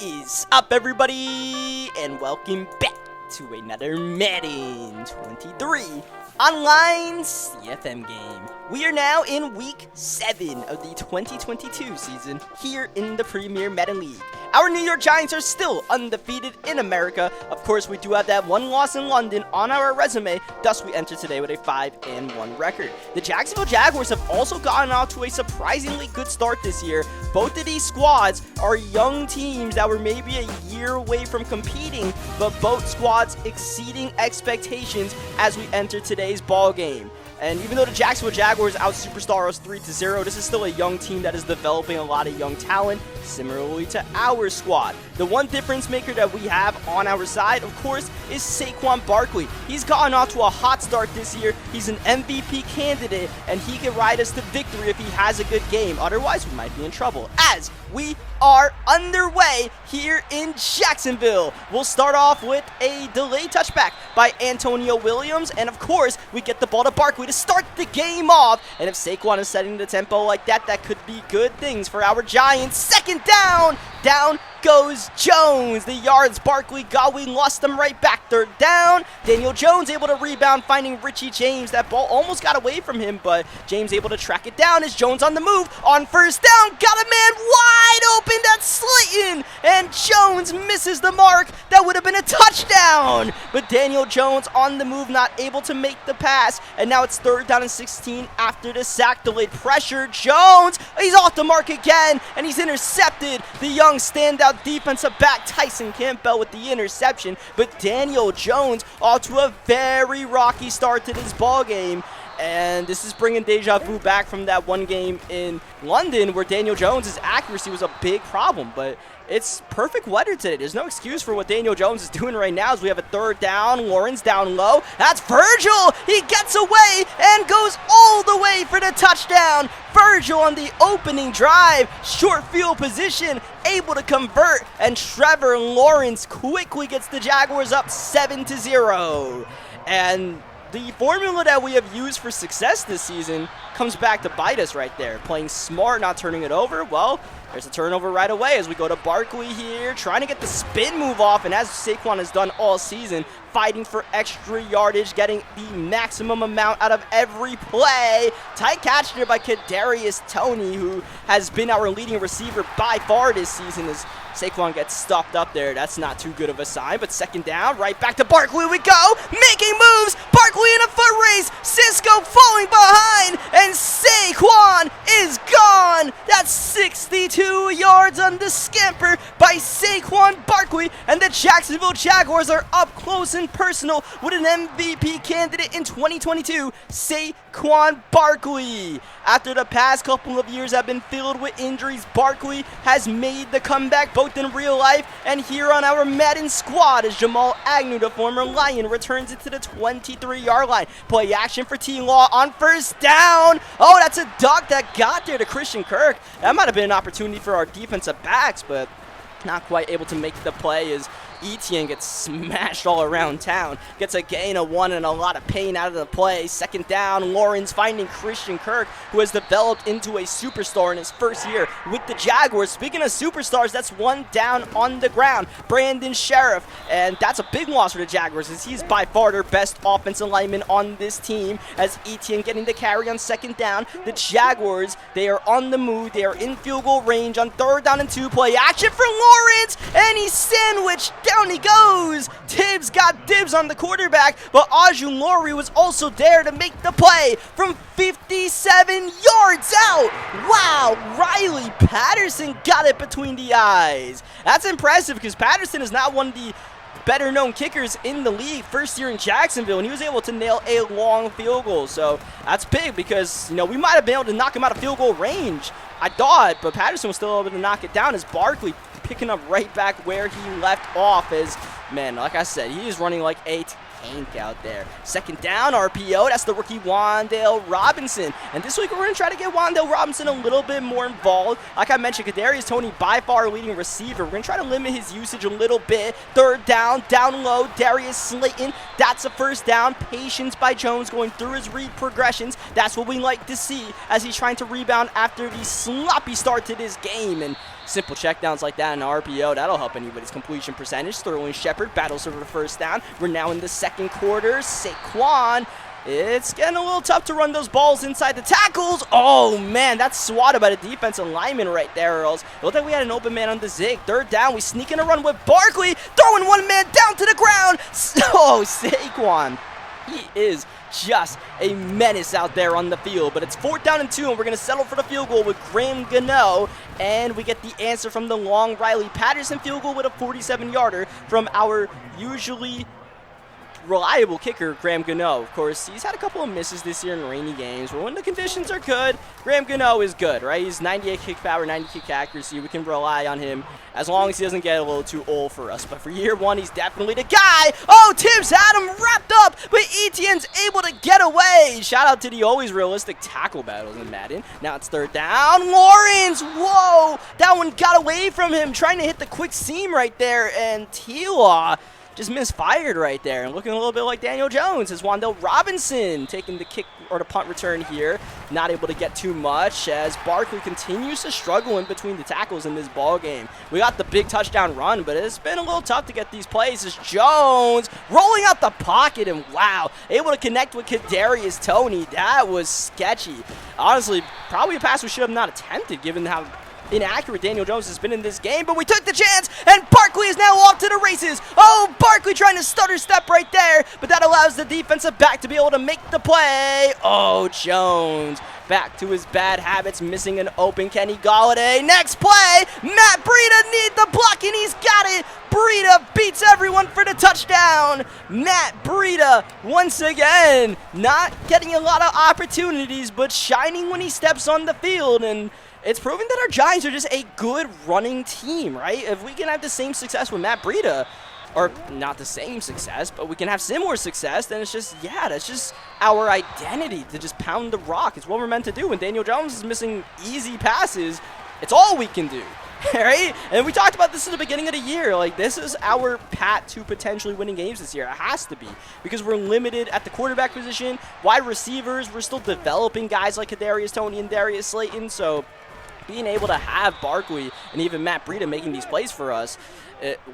Is up, everybody, and welcome back to another Madden 23 online CFM game. We are now in week 7 of the 2022 season here in the Premier Madden League. Our New York Giants are still undefeated in America. Of course, we do have that one loss in London on our resume, thus we enter today with a 5-1 record. The Jacksonville Jaguars have also gotten out to a surprisingly good start this year. Both of these squads are young teams that were maybe a year away from competing, but both squads exceeding expectations as we enter today's ball game. And even though the Jacksonville Jaguars out-superstar us 3-0, this is still a young team that is developing a lot of young talent, similarly to our squad. The one difference maker that we have on our side, of course, is Saquon Barkley. He's gotten off to a hot start this year. He's an MVP candidate, and he can ride us to victory if he has a good game. Otherwise, we might be in trouble, as we are underway here in Jacksonville. We'll start off with a delayed touchback by Antonio Williams, and of course, we get the ball to Barkley to start the game off. And if Saquon is setting the tempo like that, that could be good things for our Giants. Second down! Down goes Jones. The yards Barkley got, we lost them right back. Third down. Daniel Jones able to rebound, finding Richie James. That ball almost got away from him, but James able to track it down as Jones on the move. On first down, got a man wide open. That's Slayton. And Jones misses the mark. That would have been a touchdown. But Daniel Jones on the move, not able to make the pass. And now it's third down and 16 after the sack. Delayed pressure. Jones, he's off the mark again, and he's intercepted. The young standout defensive back Tyson Campbell with the interception, but Daniel Jones off to a very rocky start to this ball game. And this is bringing deja vu back from that one game in London where Daniel Jones' accuracy was a big problem. But it's perfect weather today. There's no excuse for what Daniel Jones is doing right now as we have a third down. Lawrence down low. That's Virgil. He gets away and goes all the way for the touchdown. Virgil on the opening drive. Short field position. Able to convert. And Trevor Lawrence quickly gets the Jaguars up 7-0. And the formula that we have used for success this season comes back to bite us right there. Playing smart, not turning it over. Well, there's a turnover right away as we go to Barkley here, trying to get the spin move off, and as Saquon has done all season, fighting for extra yardage, getting the maximum amount out of every play. Tight catch there by Kadarius Toney, who has been our leading receiver by far this season as Saquon gets stuffed up there. That's not too good of a sign, but second down, right back to Barkley we go, making moves. Barkley in a foot race, Cisco falling behind, and Saquon is gone. That's 62 yards on the scamper by Saquon Barkley, and the Jacksonville Jaguars are up close and personal with an MVP candidate in 2022, Saquon Barkley. After the past couple of years have been filled with injuries, Barkley has made the comeback both in real life and here on our Madden squad as Jamal Agnew, the former Lion, returns it to the 23-yard line. Play action for T-Law on first down. Oh, that's a duck that got there to Christian Kirk. That might have been an opportunity for our defensive backs, but not quite able to make the play as Etienne gets smashed all around town. Gets a gain of 1 and a lot of pain out of the play. Second down, Lawrence finding Christian Kirk, who has developed into a superstar in his first year with the Jaguars. Speaking of superstars, that's one down on the ground. Brandon Sheriff, and that's a big loss for the Jaguars as he's by far their best offensive lineman on this team as Etienne getting the carry on second down. The Jaguars, they are on the move. They are in field goal range on third down and 2. Play action for Lawrence, and he's sandwiched. Down he goes. Tibbs got dibs on the quarterback, but Ojulari was also there to make the play from 57 yards out. Wow, Riley Patterson got it between the eyes. That's impressive because Patterson is not one of the better known kickers in the league. First year in Jacksonville, and he was able to nail a long field goal. So that's big because, we might have been able to knock him out of field goal range, I thought, but Patterson was still able to knock it down as Barkley picking up right back where he left off as, man, like I said, he is running like a tank out there. Second down, RPO, that's the rookie Wan'Dale Robinson. And this week we're going to try to get Wan'Dale Robinson a little bit more involved. Like I mentioned, Kadarius Toney by far our leading receiver. We're going to try to limit his usage a little bit. Third down, down low, Darius Slayton. That's a first down. Patience by Jones going through his read progressions. That's what we like to see as he's trying to rebound after the sloppy start to this game. And Simple checkdowns like that in RPO, that'll help anybody's completion percentage. Sterling Shepard battles over the first down. We're now in the second quarter. Saquon, it's getting a little tough to run those balls inside the tackles. Oh, man, that's swatted by the defensive lineman right there, Earls. It looked like we had an open man on the zig. Third down, we sneak in a run with Barkley, throwing one man down to the ground. Oh, Saquon, he is just a menace out there on the field. But it's 4th down and 2, and we're going to settle for the field goal with Graham Gano. And we get the answer from the long Riley Patterson field goal with a 47-yarder from our usually reliable kicker, Graham Gano. Of course, he's had a couple of misses this year in rainy games, but when the conditions are good, Graham Gano is good, right? He's 98 kick power, 90 kick accuracy. We can rely on him as long as he doesn't get a little too old for us. But for year one, he's definitely the guy. Oh, Tibbs had him wrapped up, but Etienne's able to get away. Shout out to the always realistic tackle battles in Madden. Now it's 3rd down. Lawrence, whoa, that one got away from him, trying to hit the quick seam right there, and Tila just misfired right there, and looking a little bit like Daniel Jones is Wan'Dale Robinson taking the kick or the punt return here. Not able to get too much as Barkley continues to struggle in between the tackles in this ball game. We got the big touchdown run, but it's been a little tough to get these plays as Jones rolling out the pocket, and wow, able to connect with Kadarius Toney. That was sketchy. Honestly, probably a pass we should have not attempted given how inaccurate Daniel Jones has been in this game, but we took the chance, and Barkley is now off to the races. Oh, Barkley trying to stutter step right there, but that allows the defensive back to be able to make the play. Oh, Jones back to his bad habits, missing an open Kenny Golladay. Next play, Matt Breida need the block, and he's got it. Breida beats everyone for the touchdown. Matt Breida, once again, not getting a lot of opportunities, but shining when he steps on the field, and it's proven that our Giants are just a good running team, right? If we can have the same success with Matt Breida, or not the same success, but we can have similar success, then it's just, yeah, that's just our identity to just pound the rock. It's what we're meant to do. When Daniel Jones is missing easy passes, it's all we can do, right? And we talked about this at the beginning of the year. Like, this is our path to potentially winning games this year. It has to be, because we're limited at the quarterback position. Wide receivers, we're still developing guys like Kadarius Toney and Darius Slayton, so being able to have Barkley and even Matt Breida making these plays for us,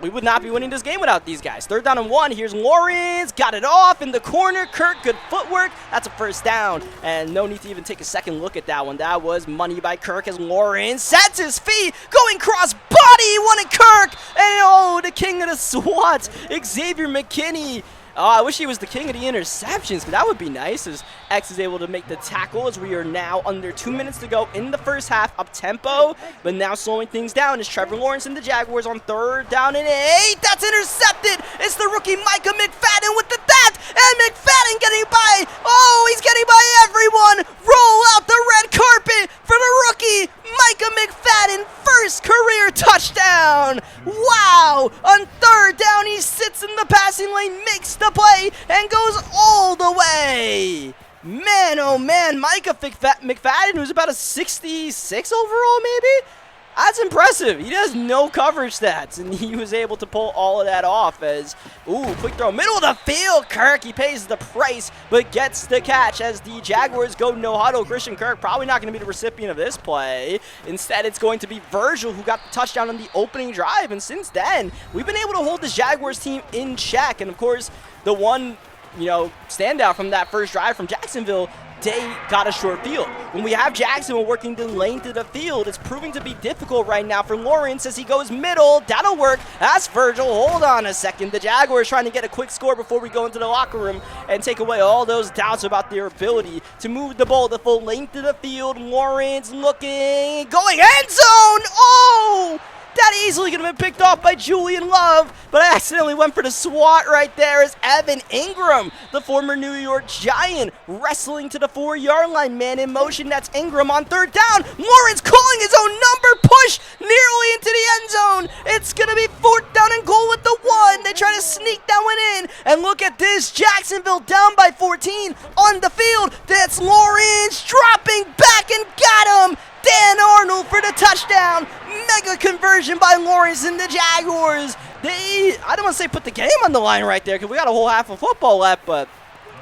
we would not be winning this game without these guys. 3rd down and 1. Here's Lawrence. Got it off in the corner. Kirk, good footwork. That's a 1st down. And no need to even take a second look at that one. That was money by Kirk as Lawrence sets his feet, going cross body. One at Kirk. And oh, the king of the SWAT, Xavier McKinney. Oh, I wish he was the king of the interceptions, because that would be nice, as X is able to make the tackle as we are now under 2 minutes to go in the first half, up tempo, but now slowing things down is Trevor Lawrence and the Jaguars on 3rd down and 8. That's intercepted. It's the rookie Micah McFadden with the that, and McFadden getting by. Oh, he's getting by everyone. Roll out the red carpet for the rookie Micah McFadden, first career touchdown. Wow, on 3rd down, he sits in the passing lane, makes the play, and goes all the way. Man, oh man, Micah McFadden, who's about a 66 overall maybe? That's impressive. He has no coverage stats, and he was able to pull all of that off as, ooh, quick throw, middle of the field. Kirk, he pays the price, but gets the catch as the Jaguars go no huddle. Christian Kirk probably not going to be the recipient of this play. Instead, it's going to be Virgil who got the touchdown on the opening drive, and since then, we've been able to hold this Jaguars team in check, and of course, the one, standout from that first drive from Jacksonville, they got a short field. When we have Jacksonville working the length of the field, it's proving to be difficult right now for Lawrence as he goes middle. That'll work. That's Virgil. Hold on a second. The Jaguars trying to get a quick score before we go into the locker room and take away all those doubts about their ability to move the ball the full length of the field. Lawrence looking, going end zone. Oh! That easily could have been picked off by Julian Love, but I accidentally went for the SWAT right there as Evan Ingram, the former New York Giant, wrestling to the 4-yard line. Man in motion, that's Ingram on 3rd down. Lawrence calling his own number, push nearly into the end zone. It's going to be 4th down and goal with the 1. They try to sneak that one in, and look at this. Jacksonville down by 14 on the field. That's Lawrence dropping back and got him. Dan Arnold for the touchdown. Mega conversion by Lawrence and the Jaguars. I don't want to say put the game on the line right there, because we got a whole half of football left, but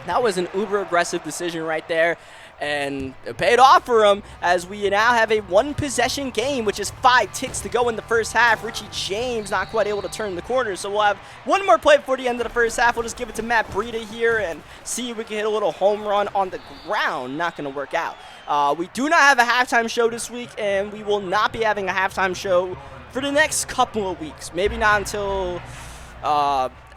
that was an uber aggressive decision right there. and it paid off for him as we now have a one-possession game, which is 5 ticks to go in the first half. Richie James not quite able to turn the corner, so we'll have one more play before the end of the first half. We'll just give it to Matt Breida here and see if we can hit a little home run on the ground. Not going to work out. We do not have a halftime show this week, and we will not be having a halftime show for the next couple of weeks. Maybe not until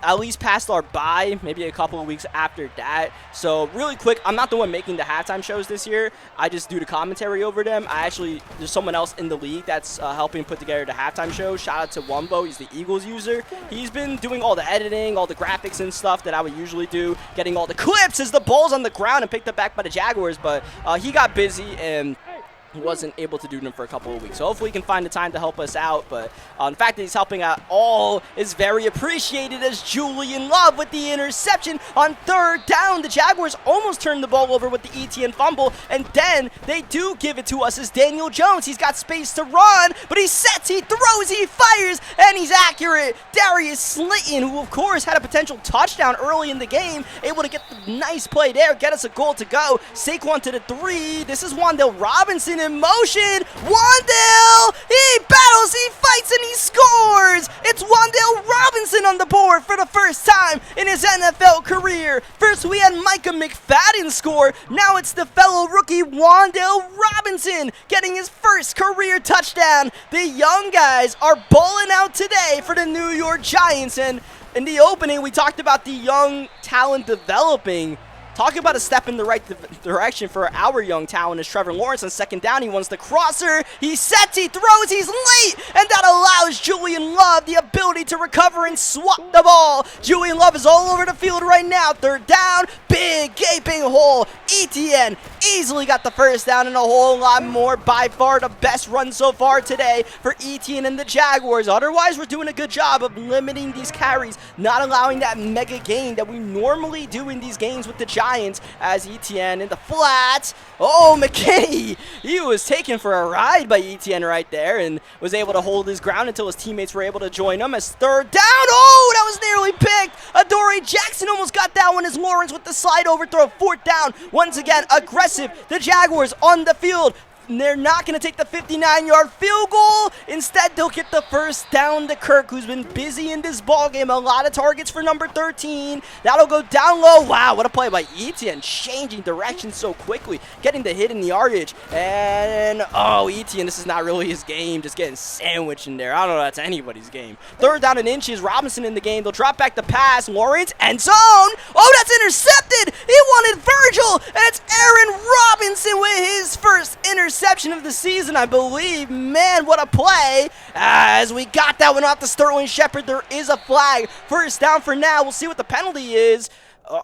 at least past our bye, maybe a couple of weeks after that. So really quick, I'm not the one making the halftime shows this year. I just do the commentary over them. There's someone else in the league that's helping put together the halftime show. Shout out to Wumbo, he's the Eagles user. He's been doing all the editing, all the graphics and stuff that I would usually do, getting all the clips as the ball's on the ground and picked up back by the Jaguars, but he got busy and wasn't able to do them for a couple of weeks. So hopefully he can find the time to help us out. But the fact that he's helping out all is very appreciated, as Julian Love with the interception on 3rd down. The Jaguars almost turned the ball over with the ETN fumble, and then they do give it to us as Daniel Jones. He's got space to run, but he sets, he throws, he fires, and he's accurate. Darius Slayton, who of course had a potential touchdown early in the game, able to get the nice play there, get us a goal to go. Saquon to the 3. This is Wan'Dale Robinson in motion. Wan'Dale, he battles, he fights, and he scores. It's Wan'Dale Robinson on the board for the first time in his NFL career. First we had Micah McFadden score. Now it's the fellow rookie Wan'Dale Robinson getting his first career touchdown. The young guys are balling out today for the New York Giants. And in the opening, we talked about the young talent developing. Talking about a step in the right direction for our young talent is Trevor Lawrence. On 2nd down, he wants the crosser. He sets, he throws, he's late, and that allows Julian Love the ability to recover and swat the ball. Julian Love is all over the field right now. 3rd down, big gaping hole. ETN easily got the first down and a whole lot more. By far the best run so far today for ETN and the Jaguars. Otherwise, we're doing a good job of limiting these carries, not allowing that mega gain that we normally do in these games with the Giants. As ETN in the flat. Oh, McKinney, he was taken for a ride by ETN right there and was able to hold his ground until his teammates were able to join him. As 3rd down, oh, that was nearly picked. Adoree Jackson almost got that one as Lawrence with the slide overthrow. 4th down, once again aggressive. The Jaguars on the field. They're not going to take the 59-yard field goal. Instead, they'll get the first down to Kirk, who's been busy in this ballgame. A lot of targets for number 13. That'll go down low. Wow, what a play by Etienne, changing direction so quickly, getting the hit in the yardage. And, oh, Etienne, this is not really his game, just getting sandwiched in there. I don't know if that's anybody's game. 3rd down and inches. Robinson in the game. They'll drop back the pass. Lawrence, end zone. Oh, that's intercepted. He wanted Virgil, and it's Aaron Robinson with his first interception of the season, I believe. Man, what a play. As we got that one off the Sterling Shepard, there is a flag. First down for now. We'll see what the penalty is.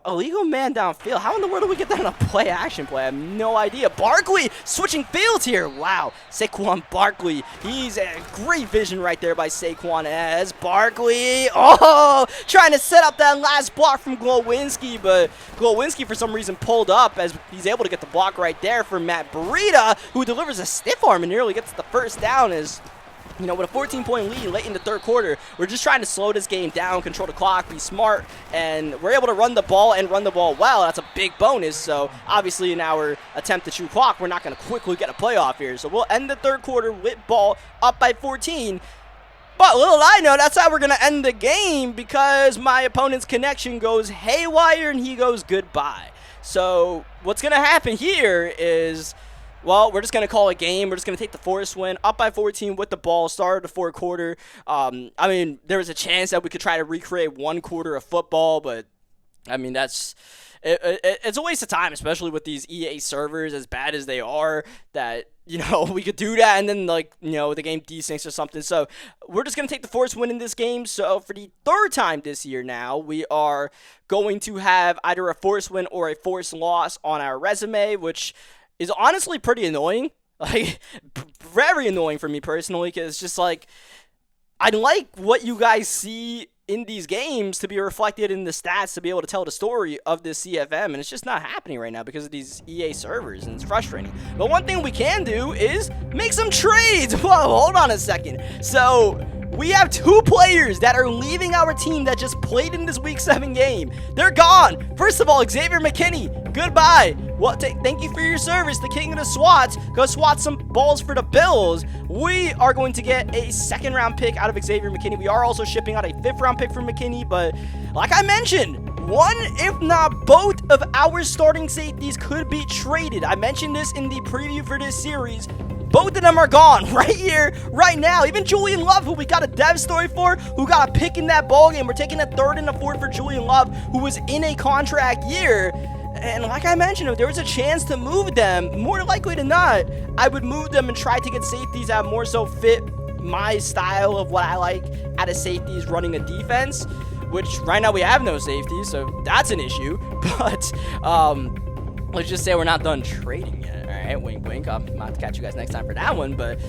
Illegal man downfield. How in the world do we get that on a play action play? I have no idea. Barkley switching fields here. Wow. Saquon Barkley. He's a great vision right there by Saquon as Barkley. Oh, trying to set up that last block from Glowinski, but Glowinski for some reason pulled up as he's able to get the block right there for Matt Breida, who delivers a stiff arm and nearly gets the first down. As you know, with a 14-point lead late in the 3rd quarter, we're just trying to slow this game down, control the clock, be smart, and we're able to run the ball and run the ball well. That's a big bonus. So obviously in our attempt to chew clock, we're not going to quickly get a playoff here. So we'll end the 3rd quarter with ball up by 14. But little I know, that's how we're going to end the game, because my opponent's connection goes haywire and he goes goodbye. So what's going to happen here is, well, we're just going to call it a game. We're just going to take the forced win, up by 14 with the ball, started the 4th quarter. I mean, there was a chance that we could try to recreate 1 quarter of football, but, I mean, it's a waste of time, especially with these EA servers, as bad as they are, that, you know, we could do that and then, like, you know, the game desyncs or something. So we're just going to take the forced win in this game. So for the 3rd time this year now, we are going to have either a forced win or a forced loss on our resume, which is honestly pretty annoying, like very annoying for me personally, because it's just like, I'd like what you guys see in these games to be reflected in the stats to be able to tell the story of this CFM, and it's just not happening right now because of these EA servers, and it's frustrating. But one thing we can do is make some trades. Whoa, hold on a second. So we have 2 players that are leaving our team that just played in this Week 7 game. They're gone. First of all, Xavier McKinney, goodbye. Well, thank you for your service, the king of the SWATs. Go swat some balls for the Bills. We are going to get a second-round pick out of Xavier McKinney. We are also shipping out a fifth-round pick for McKinney, but like I mentioned, one, if not both, of our starting safeties could be traded. I mentioned this in the preview for this series. Both of them are gone right here, right now. Even Julian Love, who we got a dev story for, who got a pick in that ball game. We're taking a third and a fourth for Julian Love, who was in a contract year. And like I mentioned, if there was a chance to move them, more likely than not, I would move them and try to get safeties that more so fit my style of what I like out of safeties running a defense, which right now we have no safeties, so that's an issue. But let's just say we're not done trading yet. All right, wink, wink. I'm about to catch you guys next time for that one. But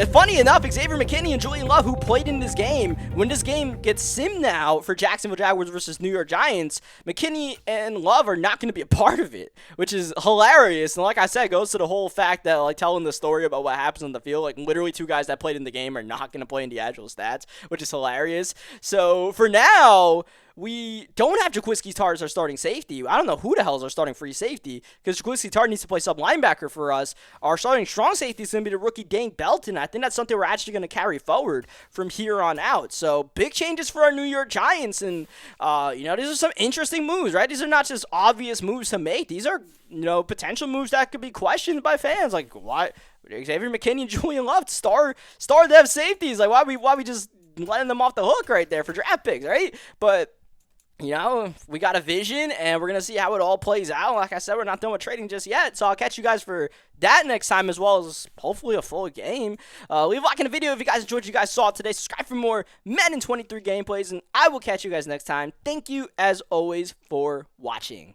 funny enough, Xavier McKinney and Julian Love, who played in this game, when this game gets simmed now for Jacksonville Jaguars versus New York Giants, McKinney and Love are not going to be a part of it, which is hilarious. And like I said, it goes to the whole fact that, like, telling the story about what happens on the field, like, literally two guys that played in the game are not going to play in the actual stats, which is hilarious. So for now, we don't have Jaquiski Tartt as our starting safety. I don't know who the hell is our starting free safety, because Jaquiski Tartt needs to play sub linebacker for us. Our starting strong safety is going to be the rookie Dane Belton. I think that's something we're actually going to carry forward from here on out. So big changes for our New York Giants, and these are some interesting moves, right? These are not just obvious moves to make. These are potential moves that could be questioned by fans. Like, why Xavier McKinney and Julian Love, star dev safeties? Like, why we just letting them off the hook right there for draft picks, right? But we got a vision, and we're going to see how it all plays out. Like I said, we're not done with trading just yet, so I'll catch you guys for that next time, as well as hopefully a full game. Leave a like in the video if you guys enjoyed what you guys saw today. Subscribe for more Madden 23 gameplays, and I will catch you guys next time. Thank you, as always, for watching.